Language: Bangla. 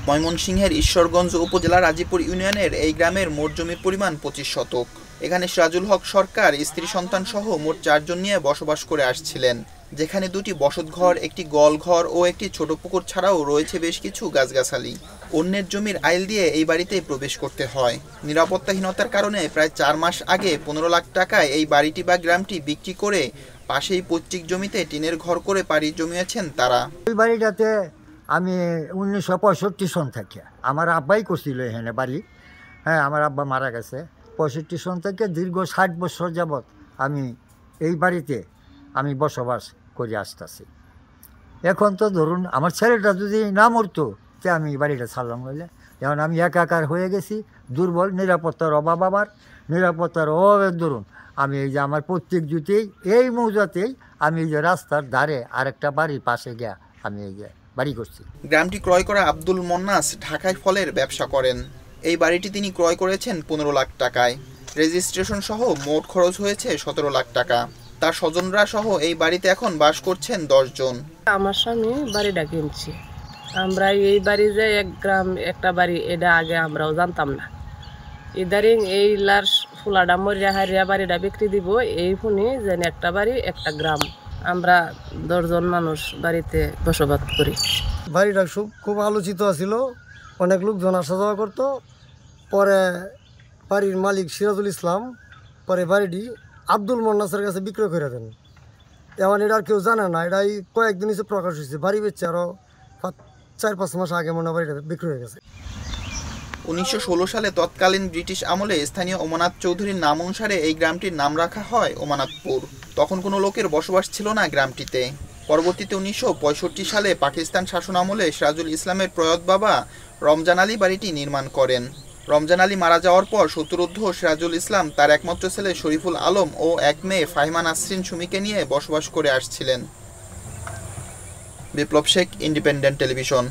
ময়মনসিংহের ঈশ্বরগঞ্জ উপজেলার আজিপুর ইউনিয়নের এই গ্রামের মোট জমির পরিমাণ ২৫ শতক। এখানে সিরাজুল হক সরকার স্ত্রী সন্তান সহ মোট ৪ জন নিয়ে বসবাস করে আসছিলেন, যেখানে ২টি বসতঘর, একটি গোয়ালঘর ও একটি ছোট পুকুর ছাড়াও রয়েছে বেশ কিছু গাছগাছালি। অন্যের জমির আইল দিয়ে এই বাড়িতে প্রবেশ করতে হয়। নিরাপত্তাহীনতার কারণে প্রায় ৪ মাস আগে ১৫ লাখ টাকায় এই বাড়িটি বা গ্রামটি বিক্রি করে পাশেই পৈতৃক জমিতে টিনের ঘর করে পাড়ি জমিয়েছেন তারা। এই বাড়িটাতে আমি ১৯৬৫ সন থেকে আমার আব্বাই করছিল এখানে বাড়ি। হ্যাঁ, আমার আব্বা মারা গেছে। ৬৫ সন থেকে দীর্ঘ ৬০ বছর যাবৎ আমি এই বাড়িতে আমি বসবাস করে আসতেছি। এখন তো ধরুন আমার ছেলেটা যদি না মরতো তে আমি বাড়িটা ছাড়লাম বলে। এখন আমি একাকার হয়ে গেছি, দুর্বল, নিরাপত্তার অভাব, আমার নিরাপত্তার অভাবের দরুন আমি এই যে আমার প্রত্যেক জুতেই এই মৌজাতেই আমি এই যে রাস্তার ধারে আরেকটা বাড়ির পাশে গিয়া আমি এই যে বাড়ি করছি। গ্রামটি ক্রয় করা আব্দুল মন্নাস ঢাকায় ফলের ব্যবসা করেন। এই বাড়িটি তিনি ক্রয় করেছেন ১৫ লাখ টাকায়। রেজিস্ট্রেশন সহ মোট খরচ হয়েছে ১৭ লাখ টাকা। তার স্বজনরা সহ এই বাড়িতে এখন বাস করছেন ১০ জন। আমার স্বামী বাড়িটা কিনছি। আমরা এই বাড়ি যে এক গ্রাম একটা বাড়ি, এটা আগে আমরাও জানতাম না। ইদারিং এই লার ফুলাডা মরিয়া হারিয়া বাড়িটা বিক্রি দিব, এই শুনি যেন একটা বাড়ি একটা গ্রাম। আমরা ১০ জন মানুষ বাড়িতে বসবাস করি। বাড়িটা খুব আলোচিত ছিল, অনেক লোকজন আসা যাওয়া করতো। পরে বাড়ির মালিক সিরাজুল ইসলাম পরে বাড়িটি আব্দুল মন্নাসের কাছে বিক্রয় করে দেন। এমন এটা আর কেউ জানে না, এটাই কয়েকদিন এসে প্রকাশ হয়েছে। বাড়ি বেচছে আরও ৪-৫ মাস আগে মনে হয় বাড়িটা বিক্রি হয়ে গেছে। ১৯১৬ সালে তৎকালীন ব্রিটিশ আমলে স্থানীয় ওমানাথ চৌধুরীর নাম অনুসারে এই গ্রামটির নাম রাখা হয় ওমানাথপুর। তখন কোনো লোকের বসবাস ছিল না গ্রামটিতে। পরবর্তীতে ১৯৬৫ সালে পাকিস্তান শাসন আমলে সিরাজুল ইসলামের প্রয়াত বাবা রমজান আলী বাড়িটি নির্মাণ করেন। রমজান আলী মারা যাওয়ার পর শত্রুদ্ধ সিরাজুল ইসলাম তার একমাত্র ছেলে শরীফুল আলম ও এক মেয়ে ফাহিমা নাসরিন সুমিকে নিয়ে বসবাস করে আসছিলেন। বিপ্লব শেখ, ইন্ডিপেন্ডেন্ট টেলিভিশন।